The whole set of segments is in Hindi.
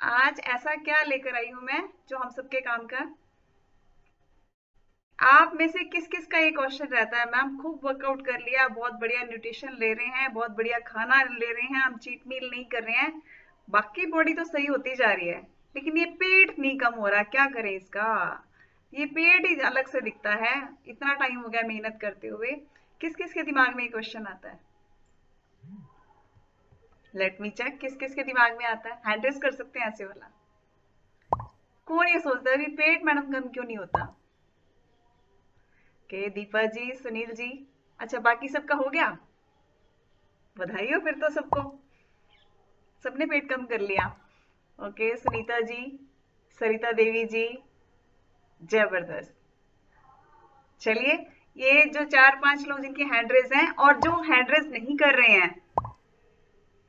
आज ऐसा क्या लेकर आई हूं मैं जो हम सबके काम का। आप में से किस किस का ये क्वेश्चन रहता है, मैम खूब वर्कआउट कर लिया, बहुत बढ़िया न्यूट्रिशन ले रहे हैं, बहुत बढ़िया खाना ले रहे हैं, हम चीट मील नहीं कर रहे हैं, बाकी बॉडी तो सही होती जा रही है, लेकिन ये पेट नहीं कम हो रहा, क्या करें इसका। ये पेट ही अलग से दिखता है, इतना टाइम हो गया मेहनत करते हुए। किस किस के दिमाग में ये क्वेश्चन आता है? लेट मी चेक, किस किस के दिमाग में आता है, हैंड रेज कर सकते हैं ऐसे वाला। कौन ये सोचता है अभी पेट मैडम कम क्यों नहीं होता? के दीपा जी, सुनील जी। अच्छा, बाकी सबका हो गया, बधाई हो फिर तो सबको, सबने पेट कम कर लिया। ओके, सुनीता जी, सरिता देवी जी, जबरदस्त। चलिए, ये जो चार पांच लोग जिनकी हैंड रेज हैं और जो हैंड रेज नहीं कर रहे हैं,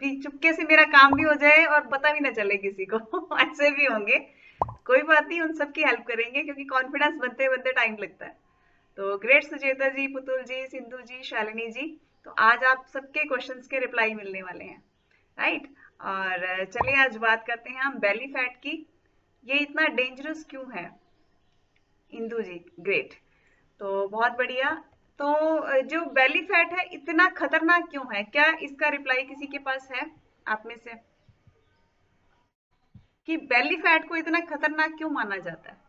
प्लीज चुपके से मेरा काम भी हो जाए और पता भी ना चले किसी को ऐसे भी होंगे, कोई बात नहीं, उन सबकी हेल्प करेंगे क्योंकि कॉन्फिडेंस बनते बनते टाइम लगता है। तो ग्रेट सुचेता जी, पुतुल जी, सिंधु जी, शालिनी जी। तो आज आप सबके क्वेश्चंस के रिप्लाई मिलने वाले हैं, राइट। और चलिए आज बात करते हैं हम बेली फैट की। ये इतना डेंजरस क्यों है? इंदु जी, ग्रेट। तो बहुत बढ़िया। तो जो बेली फैट है इतना खतरनाक क्यों है, क्या इसका रिप्लाई किसी के पास है आप में से, कि बेली फैट को इतना खतरनाक क्यों माना जाता है?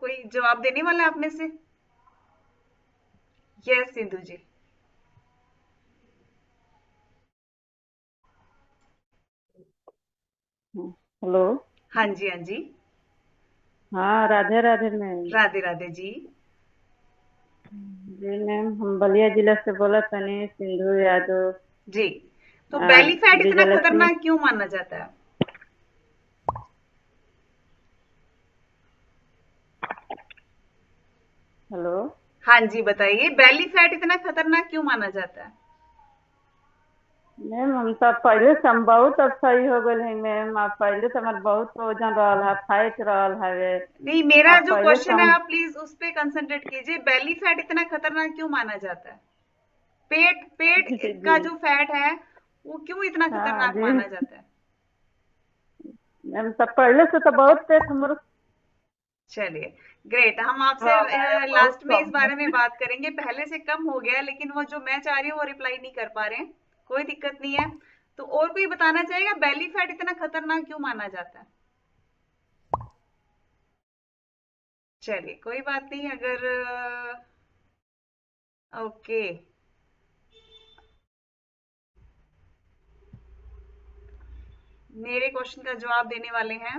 कोई जवाब देने वाला है आप में से? यस सिंधु जी। हेलो। हाँ जी, हाँ जी। हाँ, राधे राधे मैम। राधे राधे जी। जी मैम, हम बलिया जिला से बोला तनी सिंधु यादव। जी, तो बेली फैट इतना विजयलक्ष्मी। खतरनाक क्यों माना जाता है? हेलो हाँ जी, बताइए, बेली फैट इतना खतरनाक क्यों माना जाता है? मैम, हम सब पहले से हम बहुत अब सही हो गए हैं मैम। आप पहले से हमारे बहुत वजन रहल है, फैट रहल है। नहीं, मेरा आप जो पहले से क्वेश्चन है हम। आप प्लीज उस पे कंसंट्रेट कीजिए, बेली फैट इतना खतरनाक क्यों माना जाता है? पेट पेट जी। का जो फैट है वो क्यों इतना हाँ खतरनाक जी। माना जाता है? मैम, सब पहले से तो बहुत पेट हमारा चलिए, ग्रेट, हम आपसे रहल है, बहुत लास्ट में इस कम है। बारे में बात करेंगे, पहले से कम हो गया है, लेकिन वो जो मैं चाह रही हूँ वो रिप्लाई नहीं कर पा रहे हैं, कोई दिक्कत नहीं है। तो और कोई बताना चाहेगा बेली फैट इतना खतरनाक क्यों माना जाता है? चलिए, कोई बात नहीं, अगर ओके, मेरे क्वेश्चन का जवाब देने वाले हैं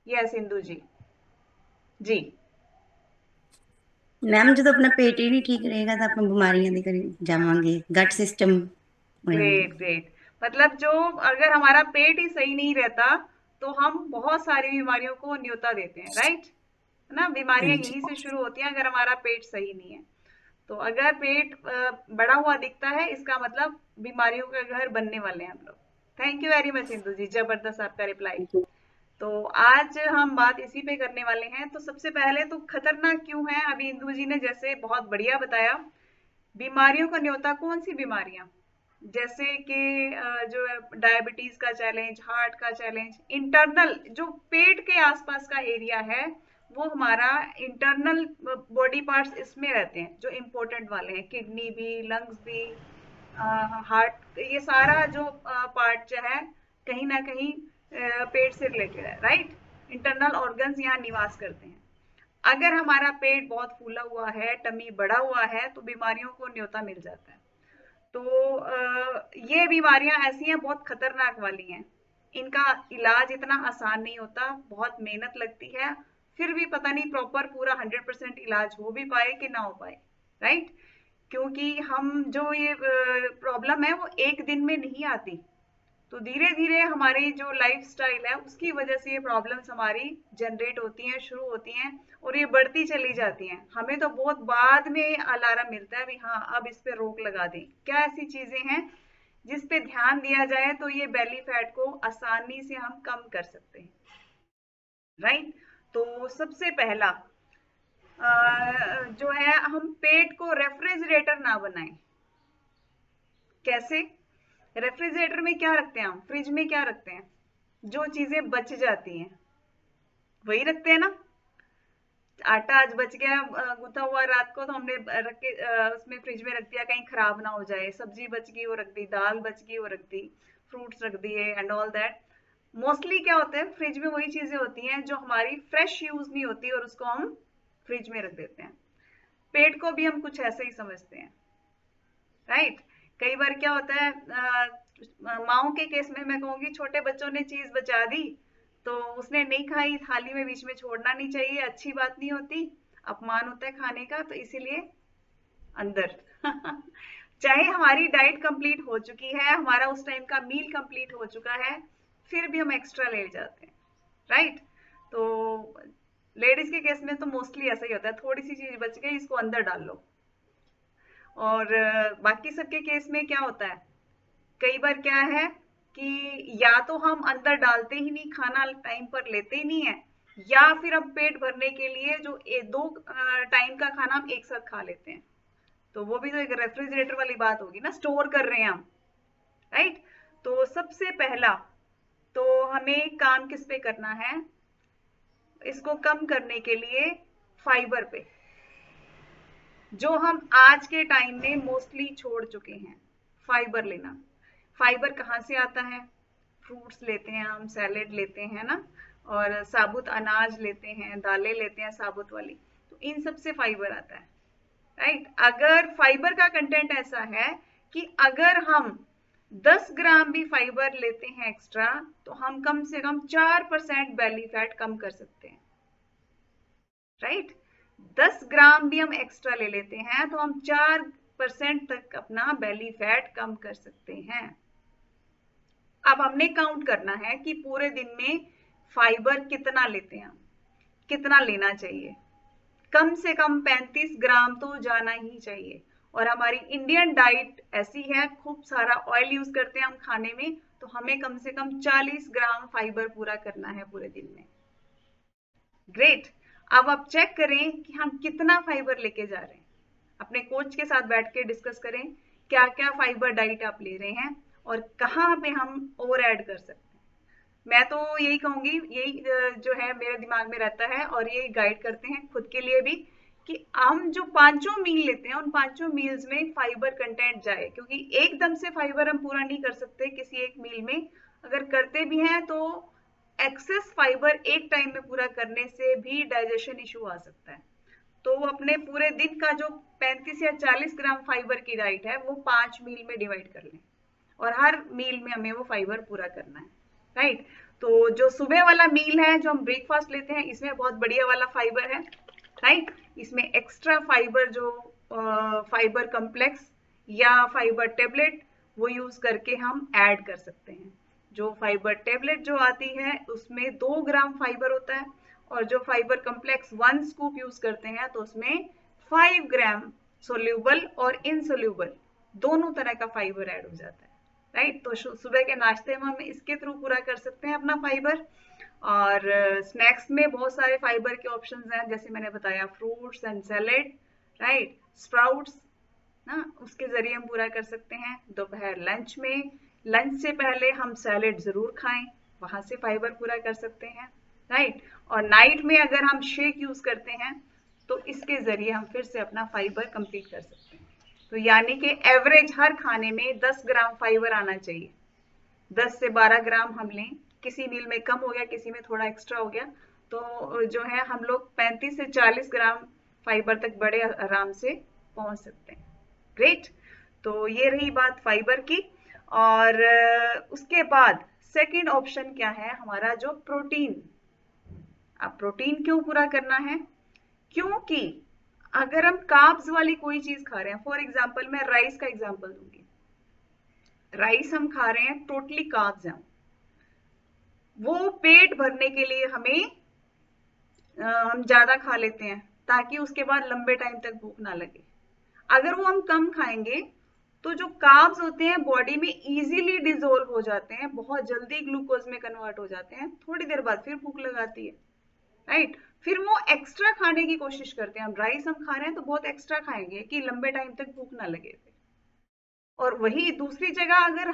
यस सिंधु जी। जी, मैम जो तो अपना पेट ही नहीं ठीक रहेगा तो अपन बीमारियां लेकर जावांगे, गट सिस्टम होएंगे। Great great. मतलब जो, अगर हमारा पेट ही सही नहीं रहता तो हम बहुत सारी बीमारियों को न्योता देते हैं, राइट, है ना, हाँ बीमारियां जी। यहीं से शुरू होती हैं अगर हमारा पेट सही नहीं है। तो अगर पेट बड़ा हुआ दिखता है इसका मतलब बीमारियों का घर बनने वाले हैं हम लोग। Thank you very much Indu ji, जबरदस्त आपका रिप्लाई। जी। तो आज हम बात इसी पे करने वाले हैं। तो सबसे पहले तो खतरनाक क्यों है, अभी इंदु जी ने जैसे बहुत बढ़िया बताया। बीमारियों का न्योता, कौन सी बीमारियां? जैसे कि जो डायबिटीज का चैलेंज, हार्ट का चैलेंज, इंटरनल जो पेट के आसपास का एरिया है वो हमारा इंटरनल बॉडी पार्ट्स इसमें रहते हैं जो इम्पोर्टेंट वाले हैं, किडनी भी, लंग्स भी, हार्ट, ये सारा जो पार्ट जो है कहीं ना कहीं पेट से रिलेटेड है, राइट। इंटरनल ऑर्गन्स यहाँ निवास करते हैं। अगर हमारा पेट बहुत फूला हुआ है, टमी बढ़ा हुआ है, तो बीमारियों को न्योता मिल जाता है। तो ये बीमारियां ऐसी हैं, बहुत खतरनाक वाली हैं, इनका इलाज इतना आसान नहीं होता, बहुत मेहनत लगती है, फिर भी पता नहीं प्रॉपर पूरा 100% इलाज हो भी पाए कि ना हो पाए, राइट। क्योंकि हम जो ये प्रॉब्लम है वो एक दिन में नहीं आती, तो धीरे धीरे हमारी जो लाइफ स्टाइल है उसकी वजह से ये प्रॉब्लम्स हमारी जनरेट होती हैं, शुरू होती हैं, और ये बढ़ती चली जाती हैं। हमें तो बहुत बाद में अलार्म मिलता है भी हाँ अब इस पे रोक लगा दें। क्या ऐसी चीजें हैं जिस पे ध्यान दिया जाए तो ये बेली फैट को आसानी से हम कम कर सकते हैं, राइट। तो सबसे पहला जो है, हम पेट को रेफ्रिजरेटर ना बनाएं। कैसे? रेफ्रिजरेटर में क्या रखते हैं हम, फ्रिज में क्या रखते हैं, जो चीजें बच जाती हैं वही रखते हैं ना। आटा आज बच गया गूथा हुआ रात को, तो हमने रख के उसमें फ्रिज में रख दिया, कहीं खराब ना हो जाए। सब्जी बच गई वो रख दी, दाल बच गई वो रख दी, फ्रूट्स रख दिए एंड ऑल दैट। मोस्टली क्या होता है, फ्रिज में वही चीजें होती हैं जो हमारी फ्रेश यूज नहीं होती और उसको हम फ्रिज में रख देते हैं। पेट को भी हम कुछ ऐसे ही समझते हैं, राइट। कई बार क्या होता है, माओ के केस में मैं कहूंगी, छोटे बच्चों ने चीज बचा दी तो उसने नहीं खाई, थाली में बीच में छोड़ना नहीं चाहिए, अच्छी बात नहीं होती, अपमान होता है खाने का, तो इसीलिए अंदर चाहे हमारी डाइट कंप्लीट हो चुकी है, हमारा उस टाइम का मील कंप्लीट हो चुका है, फिर भी हम एक्स्ट्रा ले जाते हैं, राइट। तो लेडीज के केस में तो मोस्टली ऐसा ही होता है, थोड़ी सी चीज बच गई, इसको अंदर डाल लो। और बाकी सबके केस में क्या होता है, कई बार क्या है कि या तो हम अंदर डालते ही नहीं, खाना टाइम पर लेते ही नहीं है, या फिर हम पेट भरने के लिए जो दो टाइम का खाना हम एक साथ खा लेते हैं। तो वो भी तो एक रेफ्रिजरेटर वाली बात होगी ना, स्टोर कर रहे हैं हम, राइट। तो सबसे पहला तो हमें काम किस पे करना है, इसको कम करने के लिए फाइबर पे, जो हम आज के टाइम में मोस्टली छोड़ चुके हैं, फाइबर लेना। फाइबर कहाँ से आता है, फ्रूट्स लेते हैं हम, सैलेड लेते हैं ना, और साबुत अनाज लेते हैं, दालें लेते हैं साबुत वाली, तो इन सब से फाइबर आता है, राइट। अगर फाइबर का कंटेंट ऐसा है कि अगर हम 10 ग्राम भी फाइबर लेते हैं एक्स्ट्रा, तो हम कम से कम 4% बेली फैट कम कर सकते हैं, राइट। 10 ग्राम भी हम एक्स्ट्रा ले लेते हैं तो हम 4% तक अपना बेली फैट कम कर सकते हैं। अब हमने काउंट करना है कि पूरे दिन में फाइबर कितना लेते हैं हम, कितना लेना चाहिए। कम से कम 35 ग्राम तो जाना ही चाहिए। और हमारी इंडियन डाइट ऐसी है, खूब सारा ऑयल यूज करते हैं हम खाने में, तो हमें कम से कम 40 ग्राम फाइबर पूरा करना है पूरे दिन में। ग्रेट। अब आप चेक करें कि हम कितना फाइबर लेके जा रहे हैं, अपने कोच के साथ बैठ के डिस्कस करें क्या क्या फाइबर डाइट आप ले रहे हैं और कहाँ पे हम ओवर ऐड कर सकते हैं। मैं तो यही कहूंगी, यही जो है मेरे दिमाग में रहता है और यही गाइड करते हैं खुद के लिए भी, कि हम जो 5 मील लेते हैं उन 5 मील्स में फाइबर कंटेंट जाए, क्योंकि एकदम से फाइबर हम पूरा नहीं कर सकते किसी एक मील में। अगर करते भी हैं तो एक्सेस फाइबर एक टाइम में पूरा करने से भी डाइजेशन इशू आ सकता है। तो वो अपने पूरे दिन का जो 35 या 40 ग्राम फाइबर की डाइट है वो 5 मील में डिवाइड कर लें, और हर मील में हमें वो फाइबर पूरा करना है, राइट। तो जो सुबह वाला मील है जो हम ब्रेकफास्ट लेते हैं, इसमें बहुत बढ़िया वाला फाइबर है, राइट। इसमें एक्स्ट्रा फाइबर जो फाइबर कम्प्लेक्स या फाइबर टेबलेट वो यूज करके हम ऐड कर सकते हैं। जो फाइबर टेबलेट जो आती है उसमें 2 ग्राम फाइबर होता है, और जो फाइबर कम्प्लेक्स 1 स्कूप यूज करते हैं तो उसमें 5 ग्राम सोल्यूबल और इनसोल्यूबल दोनों तरह का फाइबर ऐड हो जाता है, राइट। तो सुबह के नाश्ते में हम इसके थ्रू पूरा कर सकते हैं अपना फाइबर। और स्नैक्स में बहुत सारे फाइबर के ऑप्शंस हैं, जैसे मैंने बताया fruits and salad, right, sprouts ना, उसके जरिए हम पूरा कर सकते हैं। दोपहर लंच में, लंच से पहले हम सैलेड जरूर खाएं, वहां से फाइबर पूरा कर सकते हैं, राइट। और नाइट में अगर हम शेक यूज करते हैं तो इसके जरिए हम फिर से अपना फाइबर कंप्लीट कर सकते हैं। तो यानी कि एवरेज हर खाने में 10 ग्राम फाइबर आना चाहिए, 10 से 12 ग्राम हम लें। किसी मील में कम हो गया, किसी में थोड़ा एक्स्ट्रा हो गया, तो जो है हम लोग 35 से 40 ग्राम फाइबर तक बड़े आराम से पहुंच सकते हैं। ग्रेट। तो ये रही बात फाइबर की। और उसके बाद सेकंड ऑप्शन क्या है हमारा, जो प्रोटीन। अब प्रोटीन क्यों पूरा करना है, क्योंकि अगर हम कार्ब्स वाली कोई चीज खा रहे हैं, फॉर एग्जांपल मैं राइस का एग्जांपल दूंगी, राइस हम खा रहे हैं, टोटली कार्ब्स हैं, वो पेट भरने के लिए हमें हम ज्यादा खा लेते हैं ताकि उसके बाद लंबे टाइम तक भूख ना लगे। अगर वो हम कम खाएंगे तो जो कार्ब्स होते हैं बॉडी में इजीली डिसॉल्व हो जाते हैं, बहुत जल्दी ग्लूकोज में कन्वर्ट हो जाते हैं, थोड़ी देर बाद फिर भूख लगाती है, राइट। फिर वो एक्स्ट्रा खाने की कोशिश करते हैं, हम राइस हम खा रहे हैं तो बहुत एक्स्ट्रा खाएंगे कि लंबे टाइम तक भूख ना लगे। और वही दूसरी जगह अगर